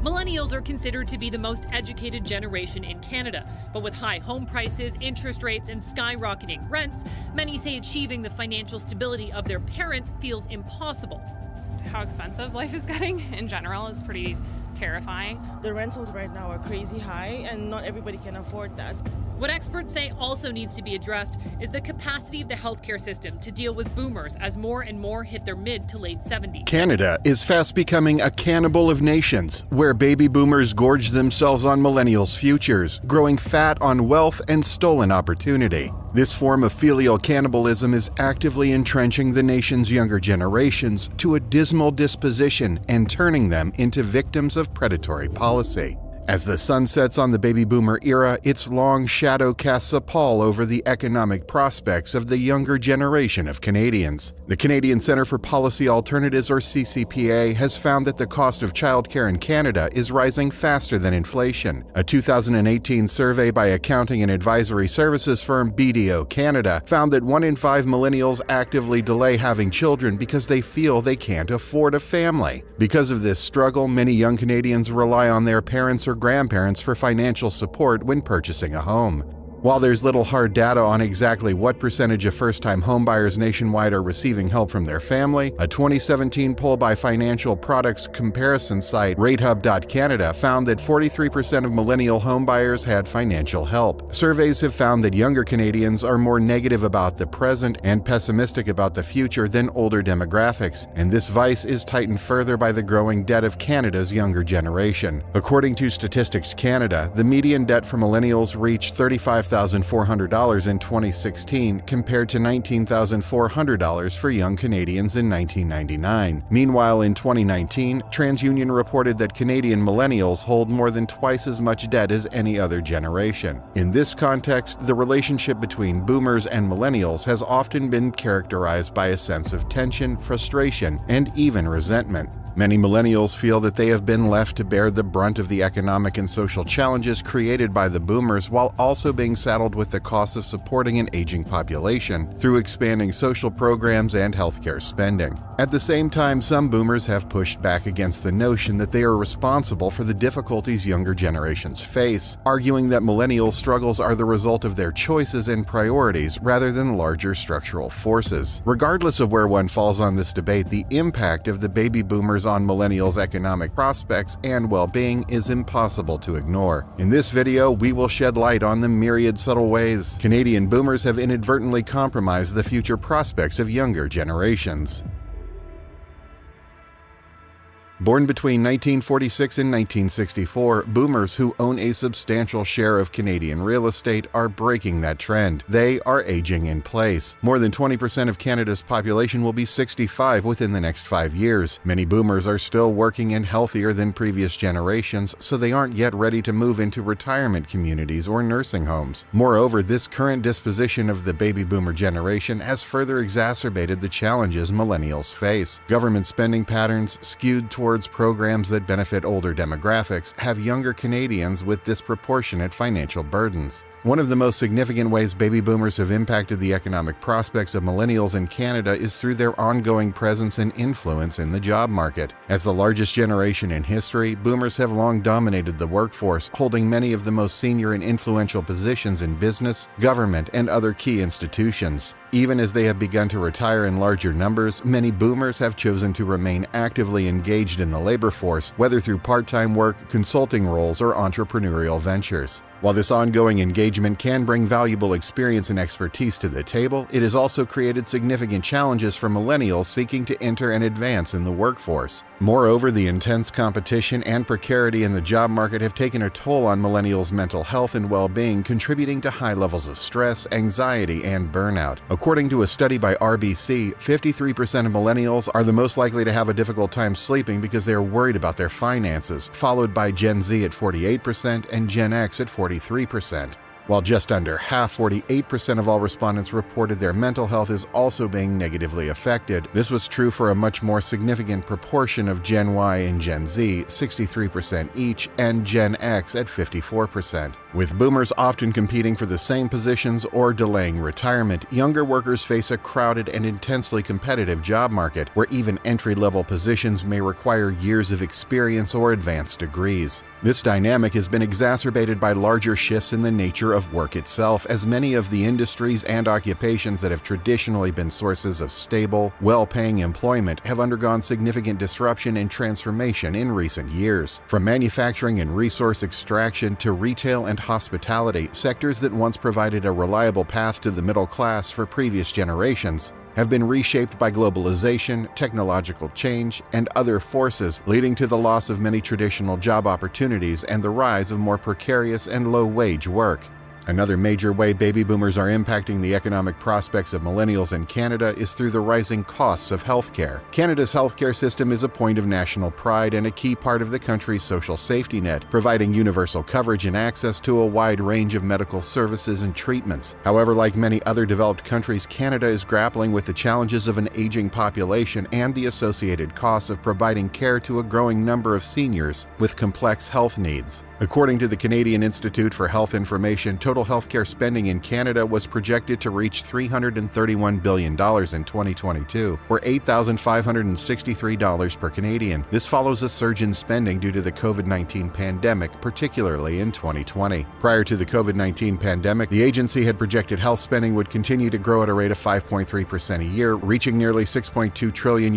Millennials are considered to be the most educated generation in Canada, but with high home prices, interest rates, and skyrocketing rents, many say achieving the financial stability of their parents feels impossible. How expensive life is getting in general is pretty terrifying. The rentals right now are crazy high, and not everybody can afford that. What experts say also needs to be addressed is the capacity of the healthcare system to deal with boomers as more and more hit their mid to late 70s. Canada is fast becoming a cannibal of nations, where baby boomers gorge themselves on millennials' futures, growing fat on wealth and stolen opportunity. This form of filial cannibalism is actively entrenching the nation's younger generations to a dismal disposition and turning them into victims of predatory policy. As the sun sets on the baby boomer era, its long shadow casts a pall over the economic prospects of the younger generation of Canadians. The Canadian Centre for Policy Alternatives, or CCPA, has found that the cost of childcare in Canada is rising faster than inflation. A 2018 survey by accounting and advisory services firm BDO Canada found that 1 in 5 millennials actively delay having children because they feel they can't afford a family. Because of this struggle, many young Canadians rely on their parents or grandparents for financial support when purchasing a home. While there's little hard data on exactly what percentage of first-time homebuyers nationwide are receiving help from their family, a 2017 poll by financial products comparison site RateHub.Canada found that 43% of millennial homebuyers had financial help. Surveys have found that younger Canadians are more negative about the present and pessimistic about the future than older demographics, and this vice is tightened further by the growing debt of Canada's younger generation. According to Statistics Canada, the median debt for millennials reached $35,400 in 2016 compared to $19,400 for young Canadians in 1999. Meanwhile, in 2019, TransUnion reported that Canadian millennials hold more than twice as much debt as any other generation. In this context, the relationship between boomers and millennials has often been characterized by a sense of tension, frustration, and even resentment. Many millennials feel that they have been left to bear the brunt of the economic and social challenges created by the boomers, while also being saddled with the costs of supporting an aging population through expanding social programs and healthcare spending. At the same time, some boomers have pushed back against the notion that they are responsible for the difficulties younger generations face, arguing that millennial struggles are the result of their choices and priorities rather than larger structural forces. Regardless of where one falls on this debate, the impact of the baby boomers on millennials' economic prospects and well-being is impossible to ignore. In this video, we will shed light on the myriad subtle ways Canadian boomers have inadvertently compromised the future prospects of younger generations. Born between 1946 and 1964, boomers who own a substantial share of Canadian real estate are breaking that trend. They are aging in place. More than 20% of Canada's population will be 65 within the next 5 years. Many boomers are still working and healthier than previous generations, so they aren't yet ready to move into retirement communities or nursing homes. Moreover, this current disposition of the baby boomer generation has further exacerbated the challenges millennials face. Government spending patterns skewed towards programs that benefit older demographics have younger Canadians with disproportionate financial burdens. One of the most significant ways baby boomers have impacted the economic prospects of millennials in Canada is through their ongoing presence and influence in the job market. As the largest generation in history, boomers have long dominated the workforce, holding many of the most senior and influential positions in business, government, and other key institutions. Even as they have begun to retire in larger numbers, many boomers have chosen to remain actively engaged in the labor force, whether through part-time work, consulting roles, or entrepreneurial ventures. While this ongoing engagement can bring valuable experience and expertise to the table, it has also created significant challenges for millennials seeking to enter and advance in the workforce. Moreover, the intense competition and precarity in the job market have taken a toll on millennials' mental health and well-being, contributing to high levels of stress, anxiety, and burnout. According to a study by RBC, 53% of millennials are the most likely to have a difficult time sleeping because they are worried about their finances, followed by Gen Z at 48% and Gen X at 43%. While just under half, 48% of all respondents reported their mental health is also being negatively affected. This was true for a much more significant proportion of Gen Y and Gen Z, 63% each, and Gen X at 54%. With boomers often competing for the same positions or delaying retirement, younger workers face a crowded and intensely competitive job market where even entry-level positions may require years of experience or advanced degrees. This dynamic has been exacerbated by larger shifts in the nature of work itself, as many of the industries and occupations that have traditionally been sources of stable, well-paying employment have undergone significant disruption and transformation in recent years. From manufacturing and resource extraction to retail and hospitality, sectors that once provided a reliable path to the middle class for previous generations have been reshaped by globalization, technological change, and other forces, leading to the loss of many traditional job opportunities and the rise of more precarious and low-wage work. Another major way baby boomers are impacting the economic prospects of millennials in Canada is through the rising costs of healthcare. Canada's healthcare system is a point of national pride and a key part of the country's social safety net, providing universal coverage and access to a wide range of medical services and treatments. However, like many other developed countries, Canada is grappling with the challenges of an aging population and the associated costs of providing care to a growing number of seniors with complex health needs. According to the Canadian Institute for Health Information, total healthcare spending in Canada was projected to reach $331 billion in 2022, or $8,563 per Canadian. This follows a surge in spending due to the COVID-19 pandemic, particularly in 2020. Prior to the COVID-19 pandemic, the agency had projected health spending would continue to grow at a rate of 5.3% a year, reaching nearly $6.2 trillion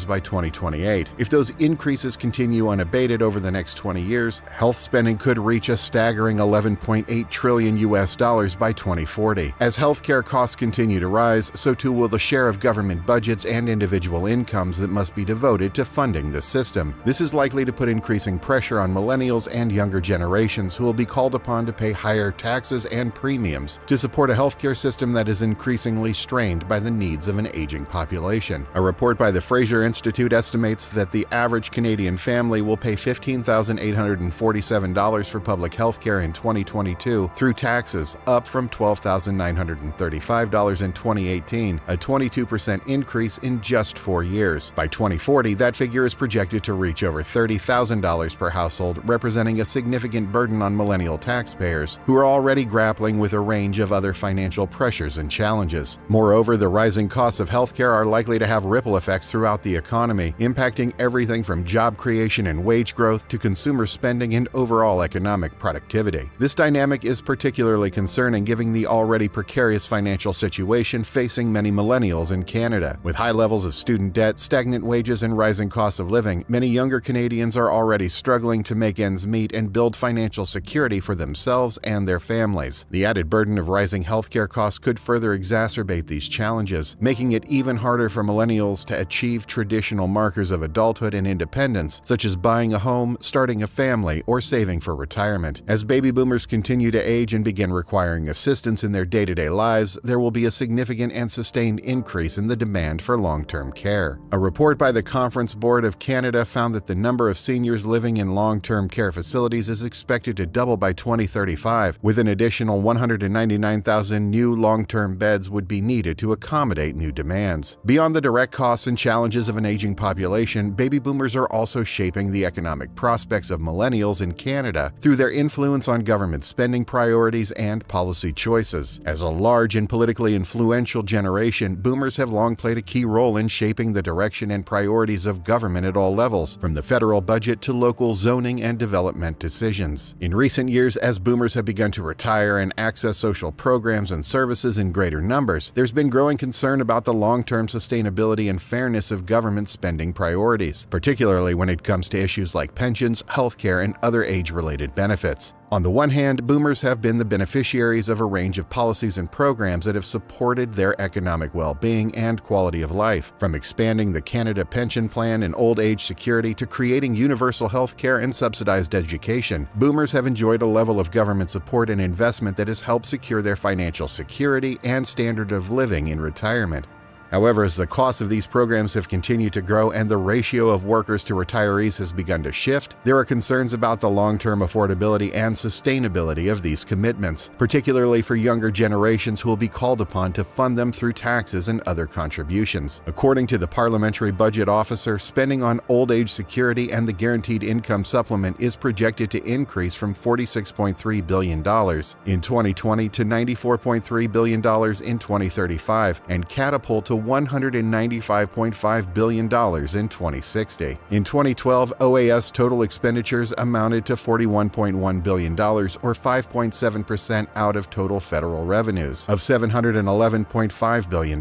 by 2028. If those increases continue unabated over the next 20 years, health spending could reach a staggering $11.8 trillion by 2040. As healthcare costs continue to rise, so too will the share of government budgets and individual incomes that must be devoted to funding the system. This is likely to put increasing pressure on millennials and younger generations who will be called upon to pay higher taxes and premiums to support a healthcare system that is increasingly strained by the needs of an aging population. A report by the Fraser Institute estimates that the average Canadian family will pay $15,847 for public health care in 2022 through taxes, up from $12,935 in 2018, a 22% increase in just 4 years. By 2040, that figure is projected to reach over $30,000 per household, representing a significant burden on millennial taxpayers, who are already grappling with a range of other financial pressures and challenges. Moreover, the rising costs of healthcare are likely to have ripple effects throughout the economy, impacting everything from job creation and wage growth to consumer spending and overall economic productivity. This dynamic is particularly concerning given the already precarious financial situation facing many millennials in Canada. With high levels of student debt, stagnant wages, and rising costs of living, many younger Canadians are already struggling to make ends meet and build financial security for themselves and their families. The added burden of rising healthcare costs could further exacerbate these challenges, making it even harder for millennials to achieve traditional markers of adulthood and independence, such as buying a home, starting a family, or saving for retirement. As baby boomers continue to age and begin requiring assistance in their day-to-day lives, there will be a significant and sustained increase in the demand for long-term care. A report by the Conference Board of Canada found that the number of seniors living in long-term care facilities is expected to double by 2035, with an additional 199,000 new long-term beds would be needed to accommodate new demands. Beyond the direct costs and challenges of an aging population, baby boomers are also shaping the economic prospects of millennials in Canada through their influence on government spending priorities and policy choices. As a large and politically influential generation, boomers have long played a key role in shaping the direction and priorities of government at all levels, from the federal budget to local zoning and development decisions. In recent years, as boomers have begun to retire and access social programs and services in greater numbers, there's been growing concern about the long-term sustainability and fairness of government spending priorities, particularly when it comes to issues like pensions, healthcare, and other age-related benefits. On the one hand, boomers have been the beneficiaries of a range of policies and programs that have supported their economic well-being and quality of life, from expanding the Canada Pension Plan and old age security to creating universal health care and subsidized education. Boomers have enjoyed a level of government support and investment that has helped secure their financial security and standard of living in retirement. However, as the costs of these programs have continued to grow and the ratio of workers to retirees has begun to shift, there are concerns about the long-term affordability and sustainability of these commitments, particularly for younger generations who will be called upon to fund them through taxes and other contributions. According to the Parliamentary Budget Officer, spending on old age security and the Guaranteed Income Supplement is projected to increase from $46.3 billion in 2020 to $94.3 billion in 2035 and catapult to $195.5 billion in 2060. In 2012, OAS total expenditures amounted to $41.1 billion, or 5.7% out of total federal revenues of $711.5 billion.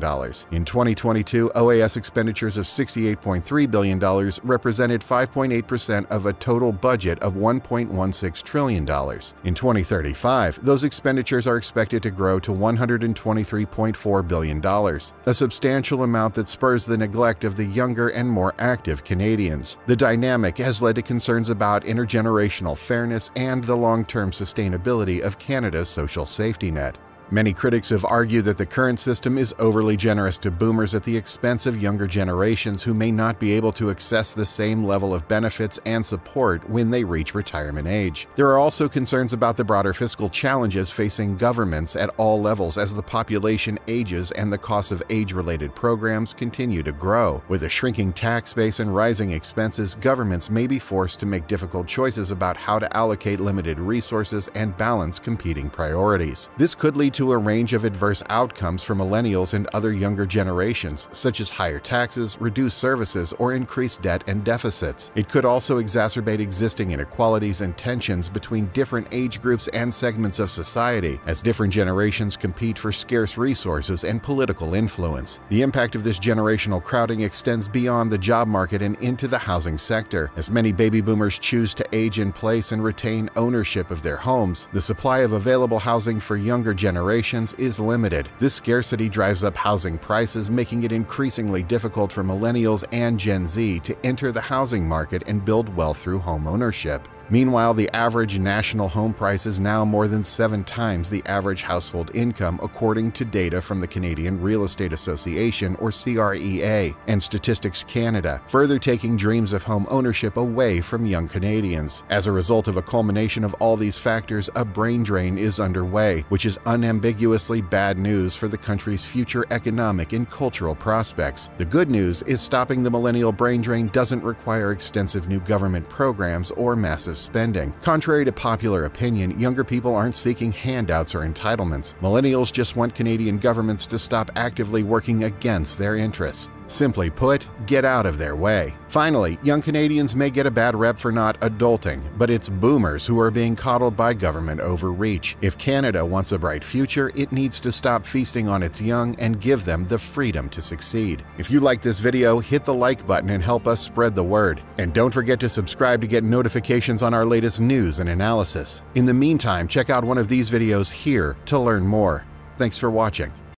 In 2022, OAS expenditures of $68.3 billion represented 5.8% of a total budget of $1.16 trillion. In 2035, those expenditures are expected to grow to $123.4 billion, a substantial amount that spurs the neglect of the younger and more active Canadians. The dynamic has led to concerns about intergenerational fairness and the long-term sustainability of Canada's social safety net. Many critics have argued that the current system is overly generous to boomers at the expense of younger generations who may not be able to access the same level of benefits and support when they reach retirement age. There are also concerns about the broader fiscal challenges facing governments at all levels as the population ages and the costs of age-related programs continue to grow. With a shrinking tax base and rising expenses, governments may be forced to make difficult choices about how to allocate limited resources and balance competing priorities. This could lead to a range of adverse outcomes for millennials and other younger generations, such as higher taxes, reduced services, or increased debt and deficits. It could also exacerbate existing inequalities and tensions between different age groups and segments of society, as different generations compete for scarce resources and political influence. The impact of this generational crowding extends beyond the job market and into the housing sector. As many baby boomers choose to age in place and retain ownership of their homes, the supply of available housing for younger generations is limited. This scarcity drives up housing prices, making it increasingly difficult for millennials and Gen Z to enter the housing market and build wealth through home ownership. Meanwhile, the average national home price is now more than 7 times the average household income, according to data from the Canadian Real Estate Association, or CREA, and Statistics Canada, further taking dreams of home ownership away from young Canadians. As a result of a culmination of all these factors, a brain drain is underway, which is unambiguously bad news for the country's future economic and cultural prospects. The good news is stopping the millennial brain drain doesn't require extensive new government programs or massive spending. Contrary to popular opinion, younger people aren't seeking handouts or entitlements. Millennials just want Canadian governments to stop actively working against their interests. Simply put, get out of their way. Finally, young Canadians may get a bad rep for not adulting, but it's boomers who are being coddled by government overreach. If Canada wants a bright future, it needs to stop feasting on its young and give them the freedom to succeed. If you like this video, hit the like button and help us spread the word. And don't forget to subscribe to get notifications on our latest news and analysis. In the meantime, check out one of these videos here to learn more. Thanks for watching.